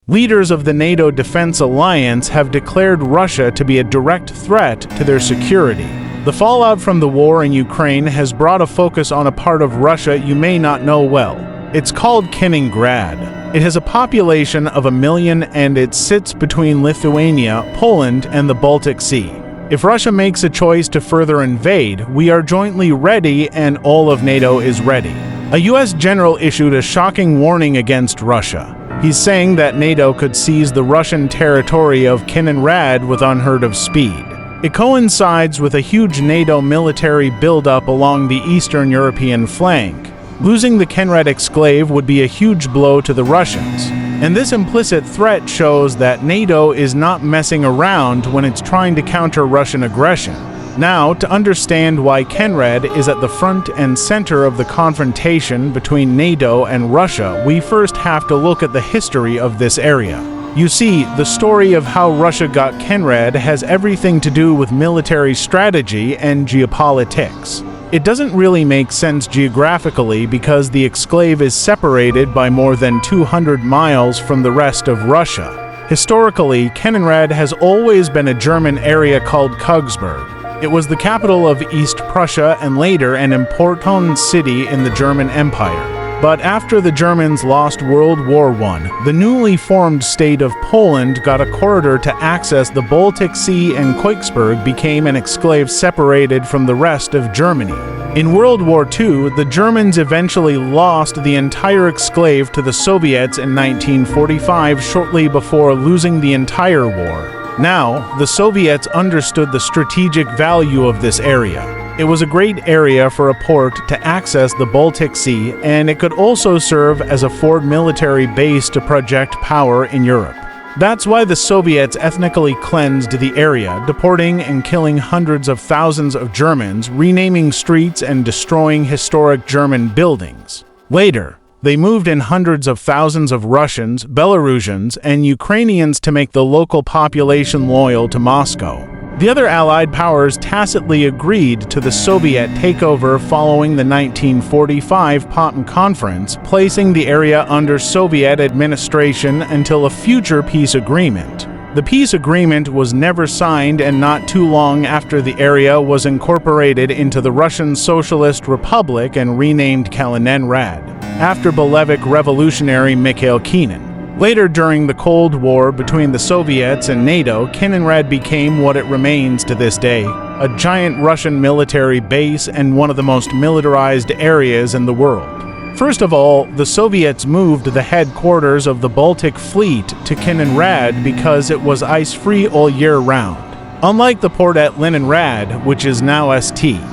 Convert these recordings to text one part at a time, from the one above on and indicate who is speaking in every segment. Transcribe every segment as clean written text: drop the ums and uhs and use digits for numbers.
Speaker 1: Leaders of the NATO defense alliance have declared Russia to be a direct threat to their security. The fallout from the war in Ukraine has brought a focus on a part of Russia you may not know well. It's called Kaliningrad. It has a population of 1 million and it sits between Lithuania, Poland, and the Baltic Sea. If Russia makes a choice to further invade, we are jointly ready and all of NATO is ready. A US general issued a shocking warning against Russia. He's saying that NATO could seize the Russian territory of Kaliningrad with unheard of speed. It coincides with a huge NATO military buildup along the Eastern European flank. Losing the Kaliningrad exclave would be a huge blow to the Russians. And this implicit threat shows that NATO is not messing around when it's trying to counter Russian aggression. Now, to understand why Kaliningrad is at the front and center of the confrontation between NATO and Russia, we first have to look at the history of this area. You see, the story of how Russia got Kaliningrad has everything to do with military strategy and geopolitics. It doesn't really make sense geographically because the exclave is separated by more than 200 miles from the rest of Russia. Historically, Kaliningrad has always been a German area called Königsberg. It was the capital of East Prussia and later an important city in the German Empire. But after the Germans lost World War I, the newly formed state of Poland got a corridor to access the Baltic Sea and Königsberg became an exclave separated from the rest of Germany. In World War II, the Germans eventually lost the entire exclave to the Soviets in 1945, shortly before losing the entire war. Now, the Soviets understood the strategic value of this area. It was a great area for a port to access the Baltic Sea, and it could also serve as a forward military base to project power in Europe. That's why the Soviets ethnically cleansed the area, deporting and killing hundreds of thousands of Germans, renaming streets and destroying historic German buildings. Later, they moved in hundreds of thousands of Russians, Belarusians, and Ukrainians to make the local population loyal to Moscow. The other Allied powers tacitly agreed to the Soviet takeover following the 1945 Potsdam Conference, placing the area under Soviet administration until a future peace agreement. The peace agreement was never signed, and not too long after the area was incorporated into the Russian Socialist Republic and renamed Kaliningrad, after Bolshevik revolutionary Mikhail Kinin. Later, during the Cold War between the Soviets and NATO, Kaliningrad became what it remains to this day, a giant Russian military base and one of the most militarized areas in the world. First of all, the Soviets moved the headquarters of the Baltic Fleet to Kaliningrad because it was ice-free all year round. Unlike the port at Leningrad, which is now St.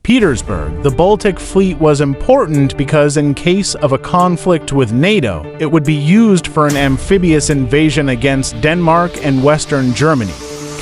Speaker 1: Petersburg, the Baltic Fleet was important because in case of a conflict with NATO, it would be used for an amphibious invasion against Denmark and Western Germany.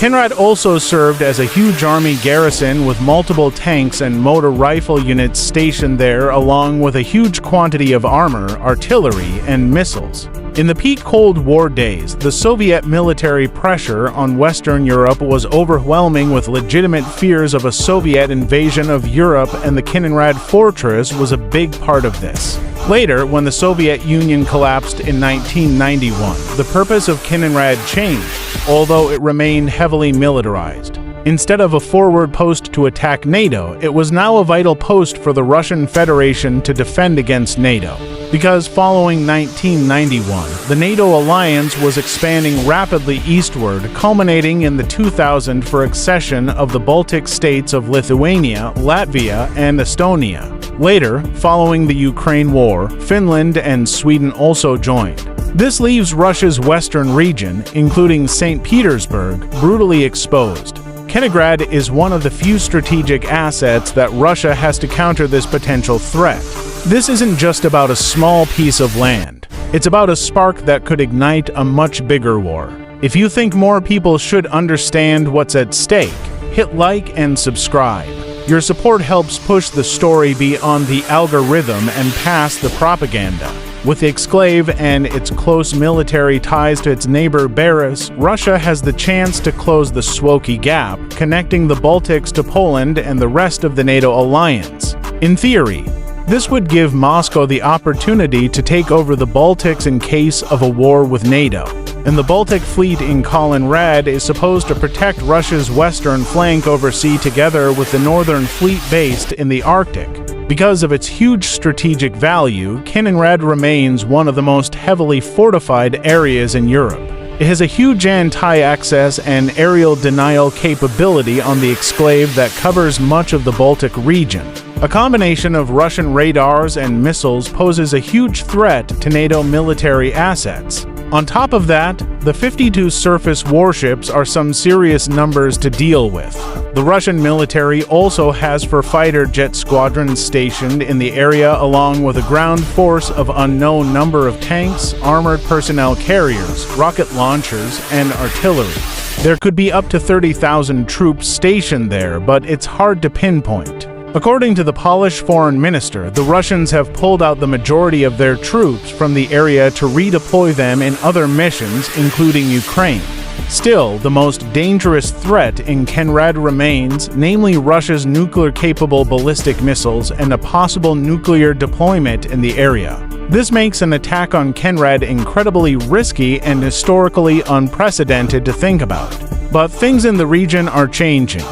Speaker 1: Kaliningrad also served as a huge army garrison with multiple tanks and motor rifle units stationed there, along with a huge quantity of armor, artillery, and missiles. In the peak Cold War days, the Soviet military pressure on Western Europe was overwhelming, with legitimate fears of a Soviet invasion of Europe, and the Kaliningrad fortress was a big part of this. Later, when the Soviet Union collapsed in 1991, the purpose of Kaliningrad changed, although it remained heavily militarized. Instead of a forward post to attack NATO, it was now a vital post for the Russian Federation to defend against NATO. Because following 1991, the NATO alliance was expanding rapidly eastward, culminating in the 2000 for accession of the Baltic states of Lithuania, Latvia, and Estonia. Later, following the Ukraine war, Finland and Sweden also joined. This leaves Russia's western region, including St. Petersburg, brutally exposed. Kaliningrad is one of the few strategic assets that Russia has to counter this potential threat. This isn't just about a small piece of land. It's about a spark that could ignite a much bigger war. If you think more people should understand what's at stake, hit like and subscribe. Your support helps push the story beyond the algorithm and past the propaganda. With the exclave and its close military ties to its neighbor Belarus, Russia has the chance to close the Swoki Gap, connecting the Baltics to Poland and the rest of the NATO alliance. In theory, this would give Moscow the opportunity to take over the Baltics in case of a war with NATO. and the Baltic Fleet in Kaliningrad is supposed to protect Russia's western flank over sea together with the Northern Fleet based in the Arctic. Because of its huge strategic value, Kaliningrad remains one of the most heavily fortified areas in Europe. It has a huge anti-access and aerial denial capability on the exclave that covers much of the Baltic region. A combination of Russian radars and missiles poses a huge threat to NATO military assets. On top of that, the 52 surface warships are some serious numbers to deal with. The Russian military also has 4 fighter jet squadrons stationed in the area along with a ground force of unknown number of tanks, armored personnel carriers, rocket launchers, and artillery. There could be up to 30,000 troops stationed there, but it's hard to pinpoint. According to the Polish foreign minister, the Russians have pulled out the majority of their troops from the area to redeploy them in other missions, including Ukraine. Still, the most dangerous threat in Kaliningrad remains, namely Russia's nuclear-capable ballistic missiles and a possible nuclear deployment in the area. This makes an attack on Kaliningrad incredibly risky and historically unprecedented to think about. But things in the region are changing.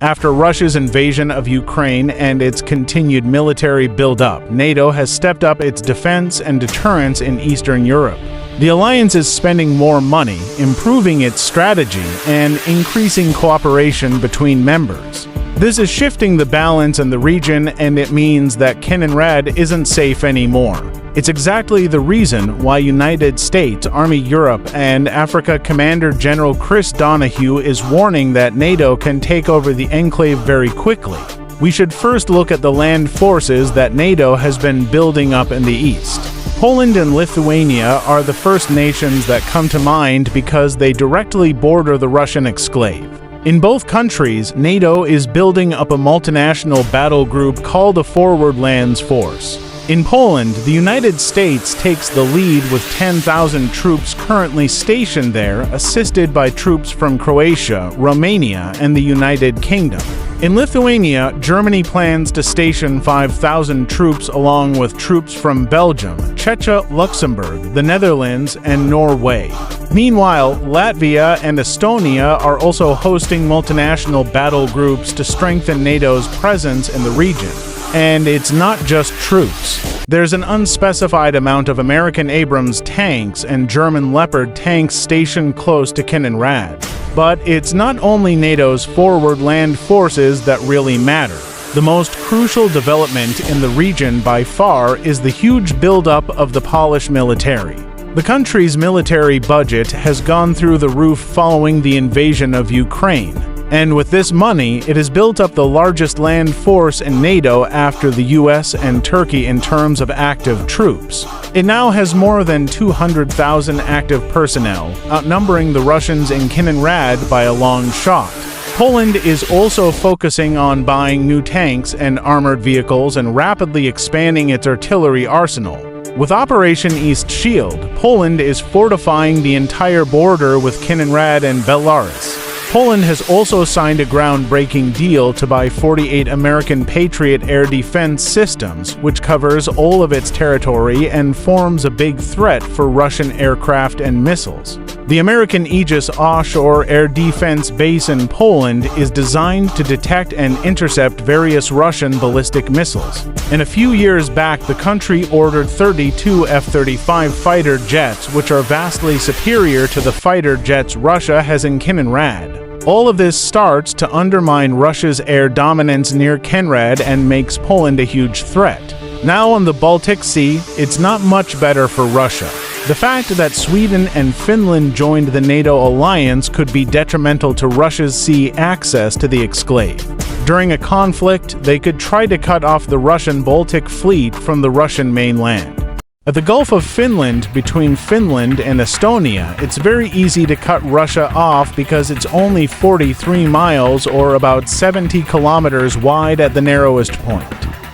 Speaker 1: After Russia's invasion of Ukraine and its continued military buildup, NATO has stepped up its defense and deterrence in Eastern Europe. The alliance is spending more money, improving its strategy, and increasing cooperation between members. This is shifting the balance in the region, and it means that Kaliningrad isn't safe anymore. It's exactly the reason why United States Army Europe and Africa Commander General Chris Donahue is warning that NATO can take over the enclave very quickly. We should first look at the land forces that NATO has been building up in the east. Poland and Lithuania are the first nations that come to mind because they directly border the Russian exclave. In both countries, NATO is building up a multinational battle group called a Forward Lands Force. In Poland, the United States takes the lead with 10,000 troops currently stationed there, assisted by troops from Croatia, Romania, and the United Kingdom. In Lithuania, Germany plans to station 5,000 troops along with troops from Belgium, Czechia, Luxembourg, the Netherlands, and Norway. Meanwhile, Latvia and Estonia are also hosting multinational battle groups to strengthen NATO's presence in the region. And it's not just troops. There's an unspecified amount of American Abrams tanks and German Leopard tanks stationed close to Kaliningrad. But it's not only NATO's forward land forces that really matter. The most crucial development in the region by far is the huge buildup of the Polish military. The country's military budget has gone through the roof following the invasion of Ukraine. And with this money, it has built up the largest land force in NATO after the US and Turkey in terms of active troops. It now has more than 200,000 active personnel, outnumbering the Russians in Kaliningrad by a long shot. Poland is also focusing on buying new tanks and armored vehicles and rapidly expanding its artillery arsenal. With Operation East Shield, Poland is fortifying the entire border with Kaliningrad and Belarus. Poland has also signed a groundbreaking deal to buy 48 American Patriot air defense systems, which covers all of its territory and forms a big threat for Russian aircraft and missiles. The American Aegis offshore air defense base in Poland is designed to detect and intercept various Russian ballistic missiles. And a few years back, the country ordered 32 F-35 fighter jets, which are vastly superior to the fighter jets Russia has in Kaliningrad. All of this starts to undermine Russia's air dominance near Kaliningrad and makes Poland a huge threat. Now on the Baltic Sea, it's not much better for Russia. The fact that Sweden and Finland joined the NATO alliance could be detrimental to Russia's sea access to the exclave. During a conflict, they could try to cut off the Russian Baltic Fleet from the Russian mainland. At the Gulf of Finland, between Finland and Estonia, it's very easy to cut Russia off because it's only 43 miles or about 70 kilometers wide at the narrowest point.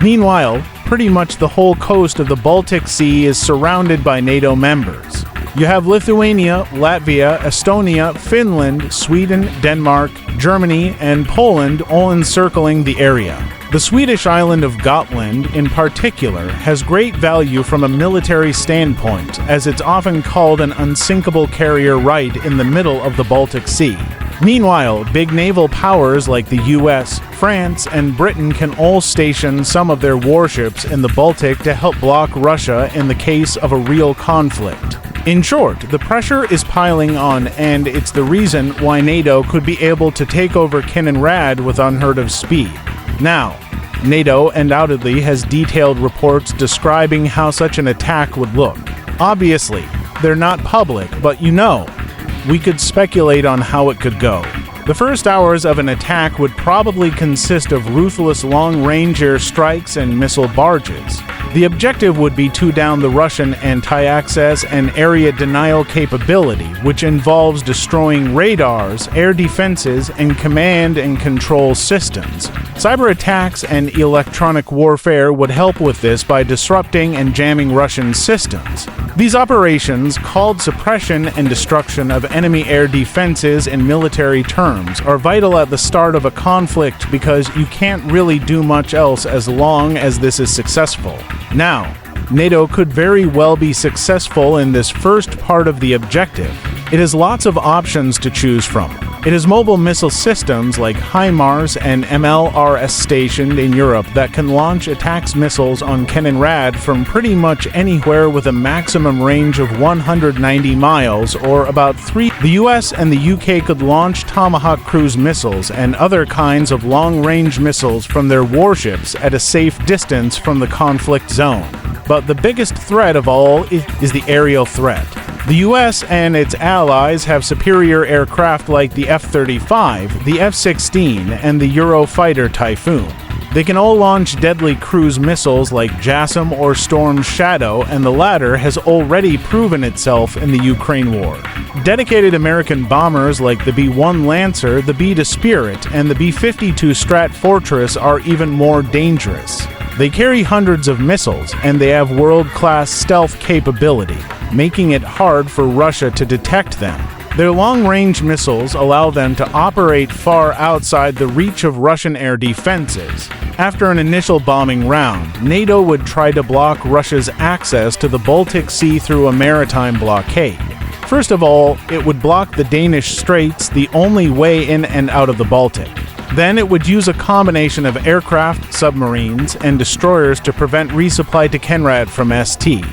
Speaker 1: Meanwhile, pretty much the whole coast of the Baltic Sea is surrounded by NATO members. You have Lithuania, Latvia, Estonia, Finland, Sweden, Denmark, Germany, and Poland all encircling the area. The Swedish island of Gotland, in particular, has great value from a military standpoint, as it's often called an unsinkable carrier right in the middle of the Baltic Sea. Meanwhile, big naval powers like the US, France, and Britain can all station some of their warships in the Baltic to help block Russia in the case of a real conflict. In short, the pressure is piling on, and it's the reason why NATO could be able to take over Kaliningrad with unheard-of speed. Now, NATO undoubtedly has detailed reports describing how such an attack would look. Obviously, they're not public, but we could speculate on how it could go. The first hours of an attack would probably consist of ruthless long-range airstrikes and missile barges. The objective would be to down the Russian anti-access and area denial capability, which involves destroying radars, air defenses, and command and control systems. Cyber attacks and electronic warfare would help with this by disrupting and jamming Russian systems. These operations, called suppression and destruction of enemy air defenses in military terms, are vital at the start of a conflict because you can't really do much else as long as this is successful. Now, NATO could very well be successful in this first part of the objective. It has lots of options to choose from. It has mobile missile systems like HIMARS and MLRS stationed in Europe that can launch attacks missiles on Kaliningrad from pretty much anywhere with a maximum range of 190 miles or about 3. The US and the UK could launch Tomahawk cruise missiles and other kinds of long-range missiles from their warships at a safe distance from the conflict zone. But the biggest threat of all is the aerial threat. The US and its allies have superior aircraft like the F-35, the F-16, and the Eurofighter Typhoon. They can all launch deadly cruise missiles like JASSM or Storm Shadow, and the latter has already proven itself in the Ukraine war. Dedicated American bombers like the B-1 Lancer, the B-2 Spirit, and the B-52 Strat Fortress are even more dangerous. They carry hundreds of missiles, and they have world-class stealth capability, making it hard for Russia to detect them. Their long-range missiles allow them to operate far outside the reach of Russian air defenses. After an initial bombing round, NATO would try to block Russia's access to the Baltic Sea through a maritime blockade. First of all, it would block the Danish Straits, the only way in and out of the Baltic. Then it would use a combination of aircraft, submarines, and destroyers to prevent resupply to Kaliningrad from St.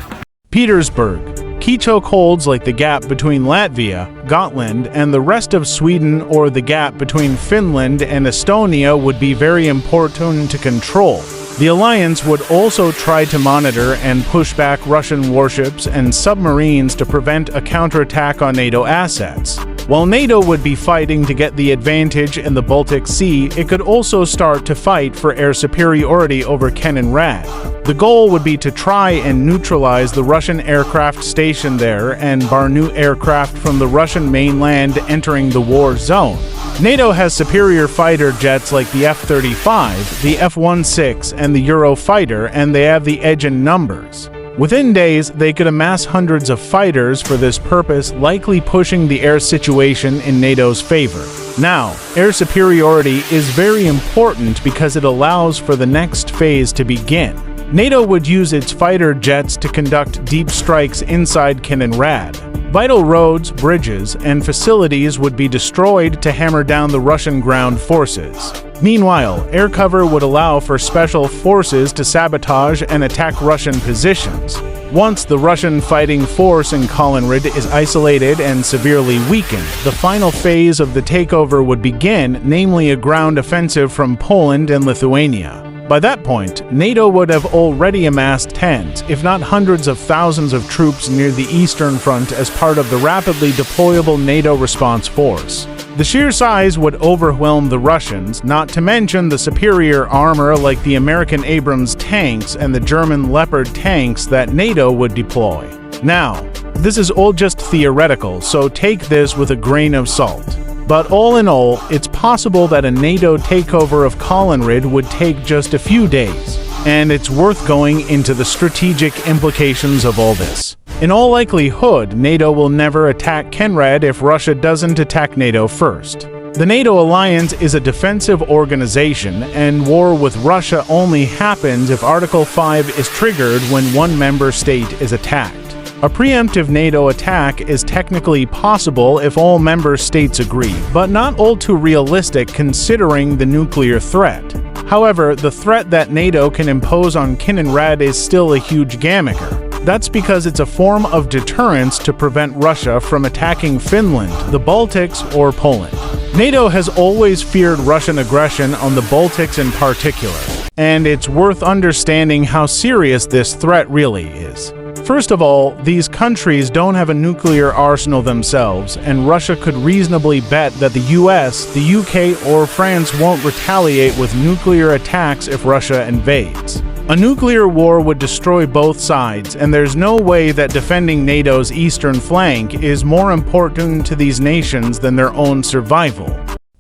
Speaker 1: Petersburg. Key chokeholds like the gap between Latvia, Gotland, and the rest of Sweden, or the gap between Finland and Estonia, would be very important to control. The alliance would also try to monitor and push back Russian warships and submarines to prevent a counterattack on NATO assets. While NATO would be fighting to get the advantage in the Baltic Sea, it could also start to fight for air superiority over Kaliningrad. The goal would be to try and neutralize the Russian aircraft stationed there and bar new aircraft from the Russian mainland entering the war zone. NATO has superior fighter jets like the F-35, the F-16, and the Eurofighter, and they have the edge in numbers. Within days, they could amass hundreds of fighters for this purpose, likely pushing the air situation in NATO's favor. Now, air superiority is very important because it allows for the next phase to begin. NATO would use its fighter jets to conduct deep strikes inside Kaliningrad. Vital roads, bridges, and facilities would be destroyed to hammer down the Russian ground forces. Meanwhile, air cover would allow for special forces to sabotage and attack Russian positions. Once the Russian fighting force in Kaliningrad is isolated and severely weakened, the final phase of the takeover would begin, namely a ground offensive from Poland and Lithuania. By that point, NATO would have already amassed tens, if not hundreds of thousands of troops near the Eastern Front as part of the rapidly deployable NATO response force. The sheer size would overwhelm the Russians, not to mention the superior armor like the American Abrams tanks and the German Leopard tanks that NATO would deploy. Now, this is all just theoretical, so take this with a grain of salt. But all in all, it's possible that a NATO takeover of Kaliningrad would take just a few days, and it's worth going into the strategic implications of all this. In all likelihood, NATO will never attack Kaliningrad if Russia doesn't attack NATO first. The NATO alliance is a defensive organization, and war with Russia only happens if Article 5 is triggered when one member state is attacked. A preemptive NATO attack is technically possible if all member states agree, but not all too realistic considering the nuclear threat. However, the threat that NATO can impose on Kaliningrad is still a huge gamicker. That's because it's a form of deterrence to prevent Russia from attacking Finland, the Baltics, or Poland. NATO has always feared Russian aggression on the Baltics in particular, and it's worth understanding how serious this threat really is. First of all, these countries don't have a nuclear arsenal themselves, and Russia could reasonably bet that the US, the UK, or France won't retaliate with nuclear attacks if Russia invades. A nuclear war would destroy both sides, and there's no way that defending NATO's eastern flank is more important to these nations than their own survival.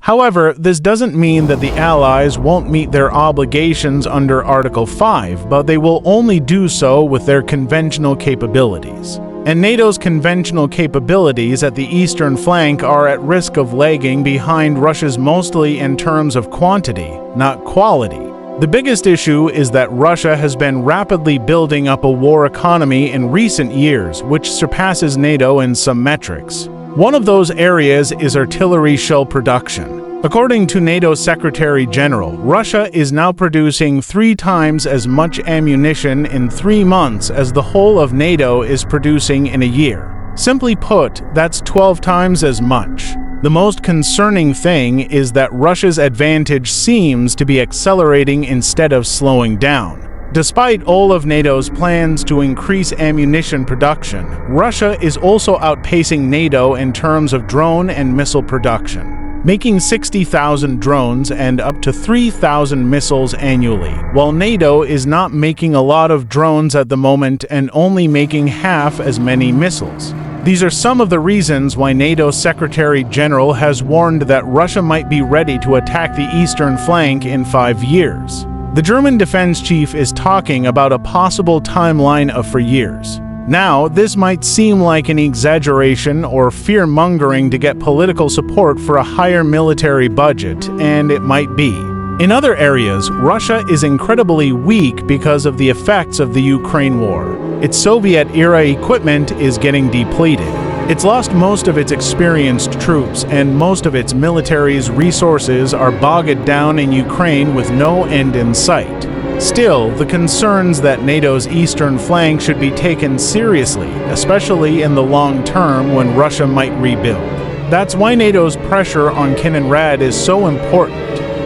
Speaker 1: However, this doesn't mean that the Allies won't meet their obligations under Article 5, but they will only do so with their conventional capabilities. And NATO's conventional capabilities at the eastern flank are at risk of lagging behind Russia's mostly in terms of quantity, not quality. The biggest issue is that Russia has been rapidly building up a war economy in recent years, which surpasses NATO in some metrics. One of those areas is artillery shell production. According to NATO Secretary General, Russia is now producing 3 times as much ammunition in 3 months as the whole of NATO is producing in a year. Simply put, that's 12 times as much. The most concerning thing is that Russia's advantage seems to be accelerating instead of slowing down. Despite all of NATO's plans to increase ammunition production, Russia is also outpacing NATO in terms of drone and missile production, making 60,000 drones and up to 3,000 missiles annually, while NATO is not making a lot of drones at the moment and only making half as many missiles. These are some of the reasons why NATO Secretary General has warned that Russia might be ready to attack the eastern flank in 5 years. The German defense chief is talking about a possible timeline of 4 years. Now, this might seem like an exaggeration or fear-mongering to get political support for a higher military budget, and it might be. In other areas, Russia is incredibly weak because of the effects of the Ukraine war. Its Soviet-era equipment is getting depleted. It's lost most of its experienced troops, and most of its military's resources are bogged down in Ukraine with no end in sight. Still, the concerns that NATO's eastern flank should be taken seriously, especially in the long term when Russia might rebuild. That's why NATO's pressure on Kaliningrad is so important.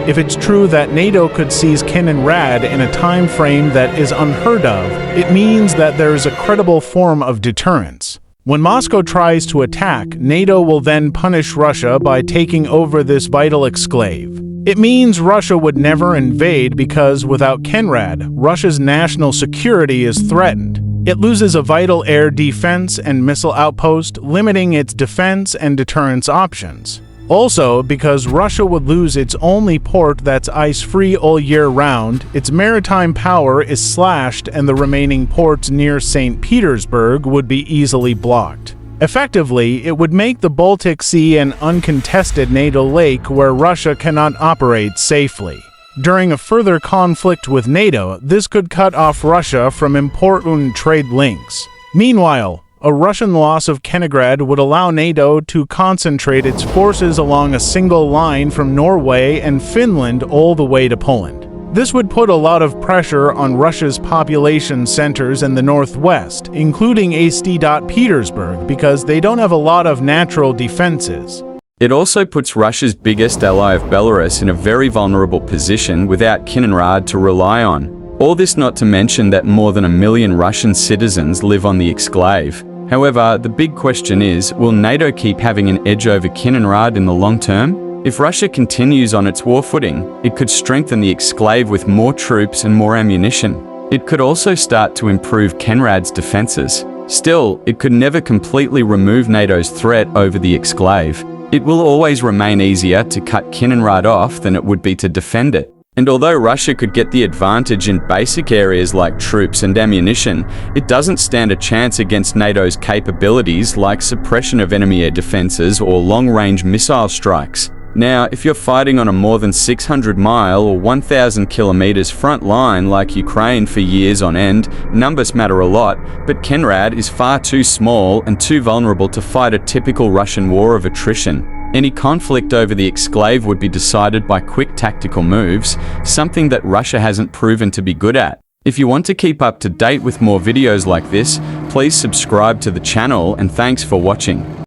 Speaker 1: If it's true that NATO could seize Kaliningrad in a time frame that is unheard of, it means that there is a credible form of deterrence. When Moscow tries to attack, NATO will then punish Russia by taking over this vital exclave. It means Russia would never invade because without Kaliningrad, Russia's national security is threatened. It loses a vital air defense and missile outpost, limiting its defense and deterrence options. Also, because Russia would lose its only port that's ice-free all year round, its maritime power is slashed and the remaining ports near St. Petersburg would be easily blocked. Effectively, it would make the Baltic Sea an uncontested NATO lake where Russia cannot operate safely. During a further conflict with NATO, this could cut off Russia from important trade links. Meanwhile, a Russian loss of Kaliningrad would allow NATO to concentrate its forces along a single line from Norway and Finland all the way to Poland. This would put a lot of pressure on Russia's population centers in the northwest, including St. Petersburg, because they don't have a lot of natural defenses.
Speaker 2: It also puts Russia's biggest ally of Belarus in a very vulnerable position without Kaliningrad to rely on. All this not to mention that more than 1 million Russian citizens live on the exclave. However, the big question is, will NATO keep having an edge over Kaliningrad in the long term? If Russia continues on its war footing, it could strengthen the exclave with more troops and more ammunition. It could also start to improve Kaliningrad's defenses. Still, it could never completely remove NATO's threat over the exclave. It will always remain easier to cut Kaliningrad off than it would be to defend it. And although Russia could get the advantage in basic areas like troops and ammunition, it doesn't stand a chance against NATO's capabilities like suppression of enemy air defenses or long-range missile strikes. Now, if you're fighting on a more than 600-mile or 1,000 kilometers front line like Ukraine for years on end, numbers matter a lot, but Kaliningrad is far too small and too vulnerable to fight a typical Russian war of attrition. Any conflict over the exclave would be decided by quick tactical moves, something that Russia hasn't proven to be good at. If you want to keep up to date with more videos like this, please subscribe to the channel, and thanks for watching.